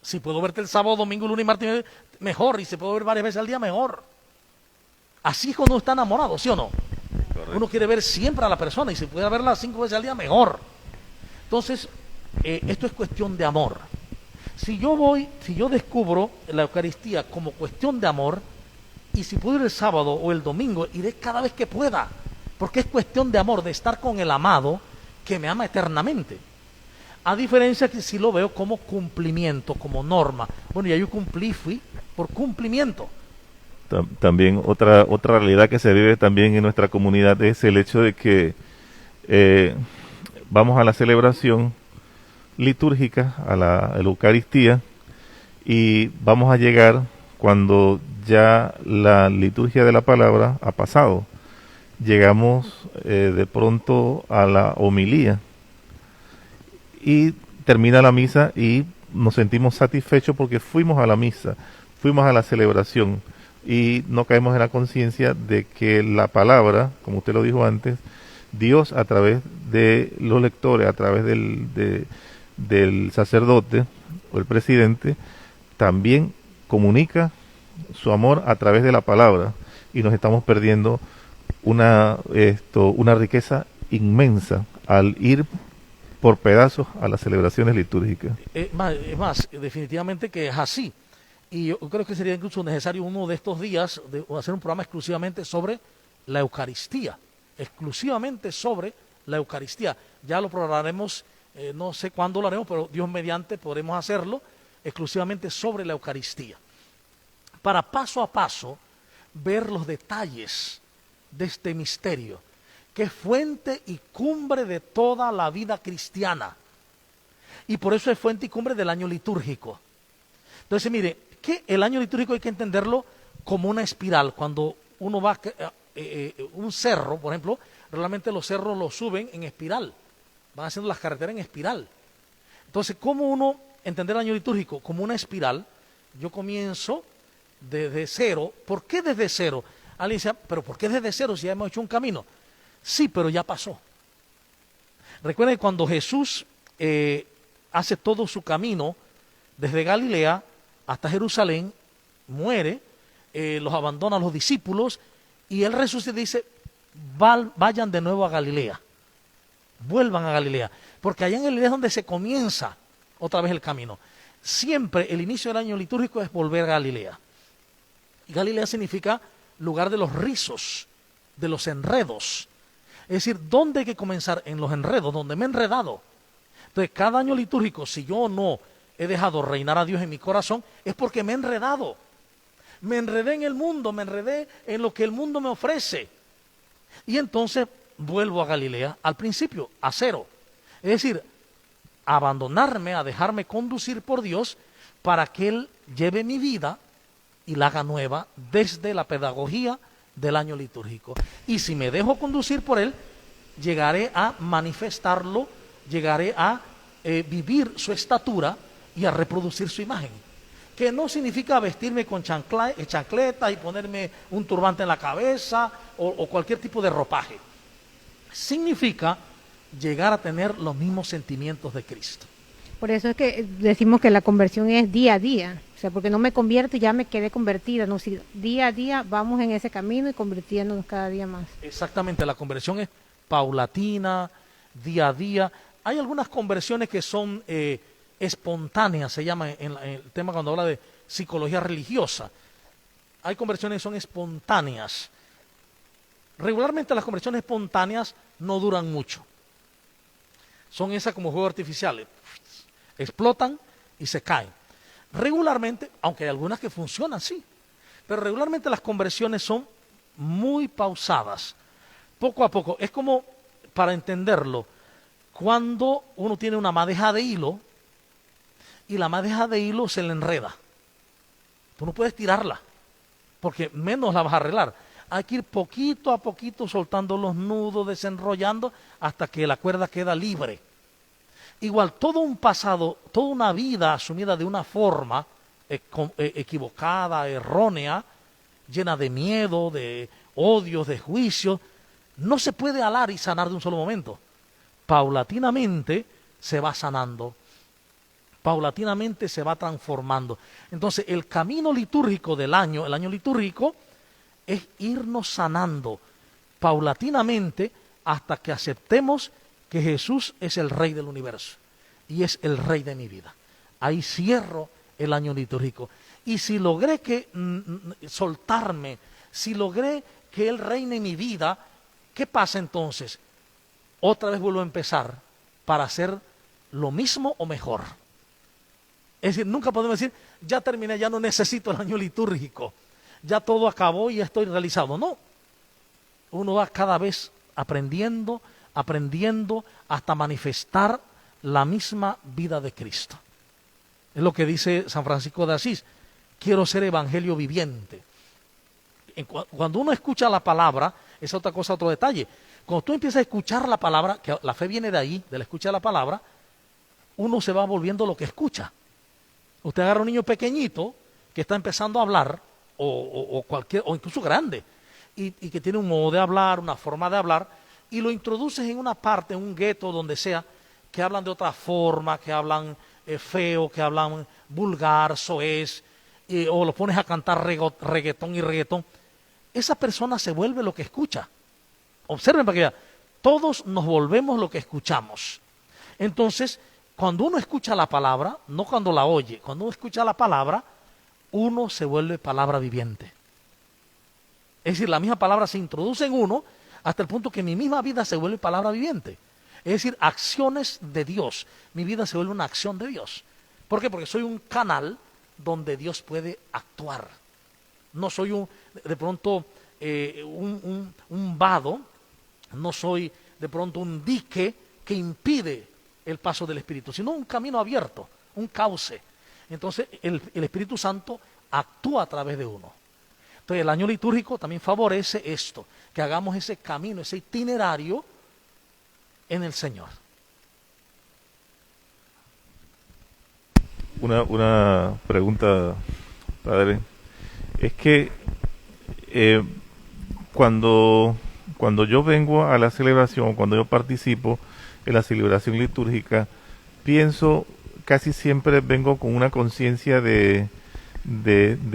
Si puedo verte el sábado, domingo, lunes y martes, mejor. Y si puedo ver varias veces al día, mejor. Así es cuando uno está enamorado, ¿sí o no? Correcto. Uno quiere ver siempre a la persona y si puede verla 5 veces al día, mejor. Entonces, esto es cuestión de amor. Si yo descubro la Eucaristía como cuestión de amor, y si puedo ir el sábado o el domingo, iré cada vez que pueda, porque es cuestión de amor, de estar con el amado que me ama eternamente. A diferencia que si lo veo como cumplimiento, como norma. Bueno, ya yo cumplí, fui por cumplimiento. También otra realidad que se vive también en nuestra comunidad es el hecho de que vamos a la celebración litúrgica, a la Eucaristía, y vamos a llegar cuando ya la liturgia de la palabra ha pasado. Llegamos de pronto a la homilía y termina la misa y nos sentimos satisfechos porque fuimos a la misa, fuimos a la celebración y no caemos en la conciencia de que la palabra, como usted lo dijo antes, Dios a través de los lectores, a través del sacerdote o el presidente, también comunica su amor a través de la palabra y nos estamos perdiendo una riqueza inmensa al ir por pedazos a las celebraciones litúrgicas. Es más, definitivamente que es así. Y yo creo que sería incluso necesario uno de estos días de hacer un programa exclusivamente sobre la Eucaristía. Exclusivamente sobre la Eucaristía. Ya lo programaremos, no sé cuándo lo haremos, pero Dios mediante podremos hacerlo exclusivamente sobre la Eucaristía. Para paso a paso ver los detalles de este misterio, que es fuente y cumbre de toda la vida cristiana. Y por eso es fuente y cumbre del año litúrgico. Entonces, mire, que el año litúrgico hay que entenderlo como una espiral. Cuando uno va a un cerro, por ejemplo, realmente los cerros los suben en espiral. Van haciendo las carreteras en espiral. Entonces, ¿cómo uno entender el año litúrgico? Como una espiral. Yo comienzo desde cero. ¿Por qué desde cero? Alguien dice, pero ¿por qué desde cero si ya hemos hecho un camino? Sí, pero ya pasó. Recuerden que cuando Jesús hace todo su camino desde Galilea hasta Jerusalén, muere, los abandona a los discípulos y él resucita y dice, vayan de nuevo a Galilea, vuelvan a Galilea, porque allá en Galilea es donde se comienza otra vez el camino. Siempre el inicio del año litúrgico es volver a Galilea. Y Galilea significa lugar de los rizos, de los enredos. Es decir, ¿dónde hay que comenzar? En los enredos, donde me he enredado. Entonces, cada año litúrgico, si yo no he dejado reinar a Dios en mi corazón, es porque me he enredado. Me enredé en el mundo, me enredé en lo que el mundo me ofrece. Y entonces vuelvo a Galilea, al principio, a cero. Es decir, a abandonarme, a dejarme conducir por Dios para que Él lleve mi vida y la haga nueva desde la pedagogía del año litúrgico. Y si me dejo conducir por Él, llegaré a manifestarlo, llegaré a vivir su estatura y a reproducir su imagen. Que no significa vestirme con chancletas y ponerme un turbante en la cabeza o cualquier tipo de ropaje. Significa llegar a tener los mismos sentimientos de Cristo. Por eso es que decimos que la conversión es día a día. O sea, porque no me convierto y ya me quedé convertida. No, si día a día vamos en ese camino y convirtiéndonos cada día más. Exactamente, la conversión es paulatina, día a día. Hay algunas conversiones que son espontáneas, se llama en el tema cuando habla de psicología religiosa. Hay conversiones que son espontáneas. Regularmente las conversiones espontáneas no duran mucho. Son esas como juegos artificiales. Explotan y se caen. Regularmente, aunque hay algunas que funcionan, sí, pero regularmente las conversiones son muy pausadas, poco a poco. Es como, para entenderlo, cuando uno tiene una madeja de hilo y la madeja de hilo se le enreda. Tú no puedes tirarla, porque menos la vas a arreglar. Hay que ir poquito a poquito soltando los nudos, desenrollando, hasta que la cuerda queda libre. Igual, todo un pasado, toda una vida asumida de una forma equivocada, errónea, llena de miedo, de odios, de juicios, no se puede alar y sanar de un solo momento. Paulatinamente se va sanando, paulatinamente se va transformando. Entonces, el camino litúrgico del año, el año litúrgico, es irnos sanando paulatinamente hasta que aceptemos que Jesús es el Rey del universo y es el Rey de mi vida. Ahí cierro el año litúrgico. Y si logré soltarme, si logré que Él reine en mi vida, ¿Qué pasa entonces? Otra vez vuelvo a empezar para hacer lo mismo o mejor. Es decir, nunca podemos decir, ya terminé, ya no necesito el año litúrgico, ya todo acabó y ya estoy realizado. No, uno va cada vez aprendiendo hasta manifestar la misma vida de Cristo. Es lo que dice San Francisco de Asís, quiero ser evangelio viviente. Cuando uno escucha la palabra, es otra cosa, otro detalle. Cuando tú empiezas a escuchar la palabra, que la fe viene de ahí, de la escucha de la palabra, uno se va volviendo lo que escucha. Usted agarra a un niño pequeñito que está empezando a hablar, o incluso grande, y que tiene un modo de hablar, una forma de hablar, y lo introduces en una parte, en un gueto, donde sea, que hablan de otra forma, que hablan feo, que hablan vulgar, soez, o lo pones a cantar reggaetón, esa persona se vuelve lo que escucha. Observen para que vean, todos nos volvemos lo que escuchamos. Entonces, cuando uno escucha la palabra, no cuando la oye, cuando uno escucha la palabra, uno se vuelve palabra viviente. Es decir, la misma palabra se introduce en uno hasta el punto que mi misma vida se vuelve palabra viviente. Es decir, acciones de Dios. Mi vida se vuelve una acción de Dios. ¿Por qué? Porque soy un canal donde Dios puede actuar. No soy un vado, no soy de pronto un dique que impide el paso del Espíritu, sino un camino abierto, un cauce. Entonces el Espíritu Santo actúa a través de uno. Entonces el año litúrgico también favorece esto, que hagamos ese camino, ese itinerario en el Señor. Una pregunta, padre. Es que cuando yo vengo a la celebración, cuando yo participo en la celebración litúrgica, pienso, casi siempre vengo con una conciencia de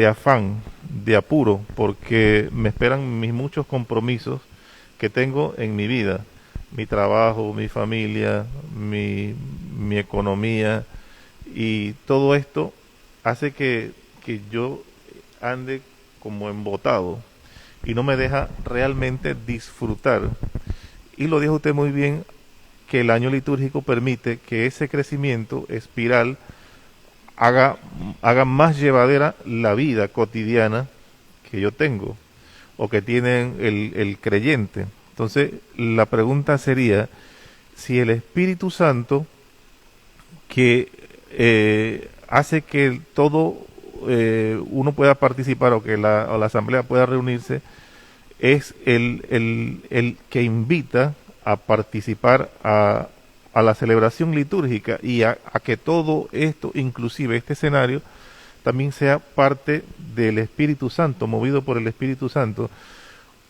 afán, de apuro, porque me esperan mis muchos compromisos que tengo en mi vida, mi trabajo, mi familia, mi economía, y todo esto hace que yo ande como embotado y no me deja realmente disfrutar. Y lo dijo usted muy bien, que el año litúrgico permite que ese crecimiento espiral haga más llevadera la vida cotidiana que yo tengo o que tiene el creyente. Entonces la pregunta sería si el Espíritu Santo, que hace que todo uno pueda participar o que la asamblea pueda reunirse, es el que invita a participar a la celebración litúrgica y a que todo esto, inclusive este escenario, también sea parte del Espíritu Santo, movido por el Espíritu Santo.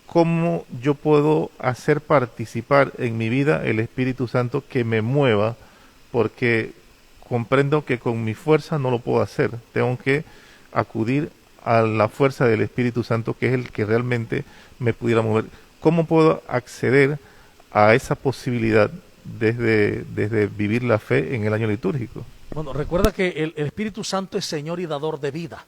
¿Cómo yo puedo hacer participar en mi vida el Espíritu Santo que me mueva? Porque comprendo que con mi fuerza no lo puedo hacer. Tengo que acudir a la fuerza del Espíritu Santo, que es el que realmente me pudiera mover. ¿Cómo puedo acceder a esa posibilidad desde vivir la fe en el año litúrgico? Bueno, recuerda que el Espíritu Santo es Señor y dador de vida.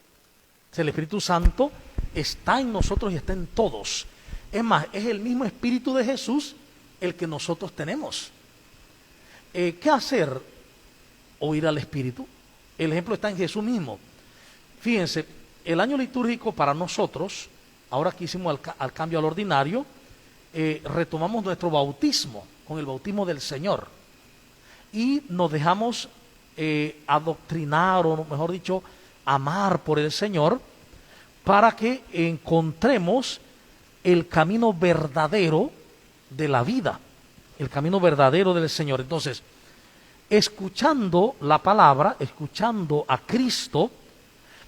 O sea, el Espíritu Santo está en nosotros y está en todos. Es más, es el mismo Espíritu de Jesús el que nosotros tenemos. ¿Qué hacer? Oír al Espíritu. El ejemplo está en Jesús mismo. Fíjense, el año litúrgico para nosotros, ahora que hicimos al cambio al ordinario, retomamos nuestro bautismo con el bautismo del Señor y nos dejamos adoctrinar, o mejor dicho, amar por el Señor, para que encontremos el camino verdadero de la vida, el camino verdadero del Señor. Entonces, escuchando la palabra, escuchando a Cristo,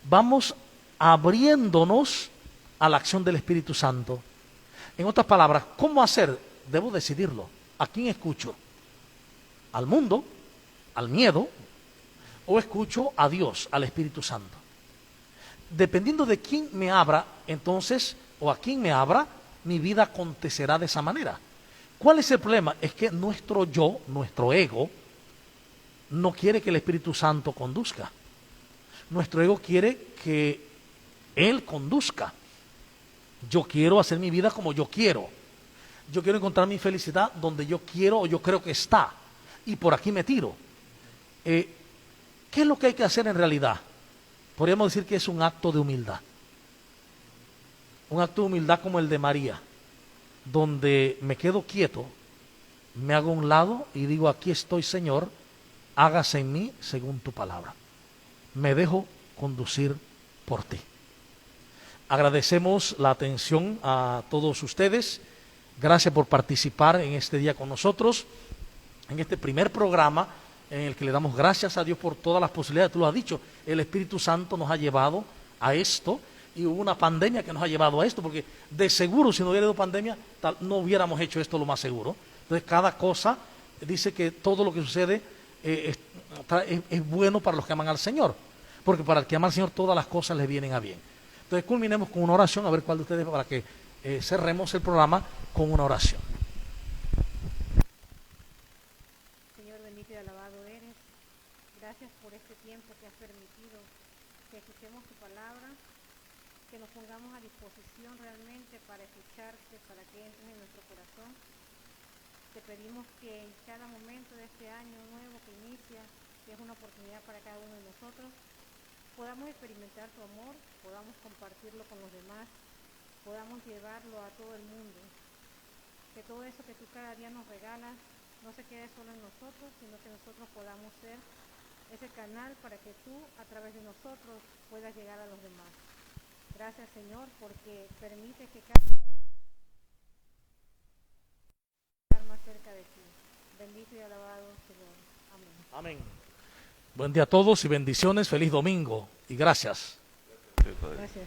vamos abriéndonos a la acción del Espíritu Santo. En otras palabras, ¿cómo hacer? Debo decidirlo. ¿A quién escucho? ¿Al mundo? ¿Al miedo? ¿O escucho a Dios, al Espíritu Santo? Dependiendo de quién me abra, entonces, o a quién me abra, mi vida acontecerá de esa manera. ¿Cuál es el problema? Es que nuestro yo, nuestro ego, no quiere que el Espíritu Santo conduzca. Nuestro ego quiere que Él conduzca. Yo quiero hacer mi vida como yo quiero. Yo quiero encontrar mi felicidad donde yo quiero o yo creo que está. Y por aquí me tiro. ¿Qué es lo que hay que hacer en realidad? Podríamos decir que es un acto de humildad. Un acto de humildad como el de María, donde me quedo quieto, me hago a un lado y digo, aquí estoy, Señor, hágase en mí según tu palabra. Me dejo conducir por ti. Agradecemos la atención a todos ustedes. Gracias por participar en este día con nosotros, en este primer programa en el que le damos gracias a Dios por todas las posibilidades. Tú lo has dicho, el Espíritu Santo nos ha llevado a esto y hubo una pandemia que nos ha llevado a esto, porque de seguro si no hubiera habido pandemia no hubiéramos hecho esto lo más seguro. Entonces cada cosa dice que todo lo que sucede es bueno para los que aman al Señor, porque para el que ama al Señor todas las cosas le vienen a bien. Entonces culminemos con una oración, a ver cuál de ustedes, para que cerremos el programa con una oración. Señor bendito y alabado eres. Gracias por este tiempo que has permitido que escuchemos tu palabra, que nos pongamos a disposición realmente para escucharte, para que entres en nuestro corazón. Te pedimos que en cada momento de este año nuevo que inicia, que es una oportunidad para cada uno de nosotros, podamos experimentar tu amor, podamos compartirlo con los demás, podamos llevarlo a todo el mundo. Que todo eso que tú cada día nos regalas no se quede solo en nosotros, sino que nosotros podamos ser ese canal para que tú, a través de nosotros, puedas llegar a los demás. Gracias, Señor, porque permite que cada vez estar más cerca de ti. Bendito y alabado, Señor. Amén. Amén. Buen día a todos y bendiciones. Feliz domingo y gracias. Gracias.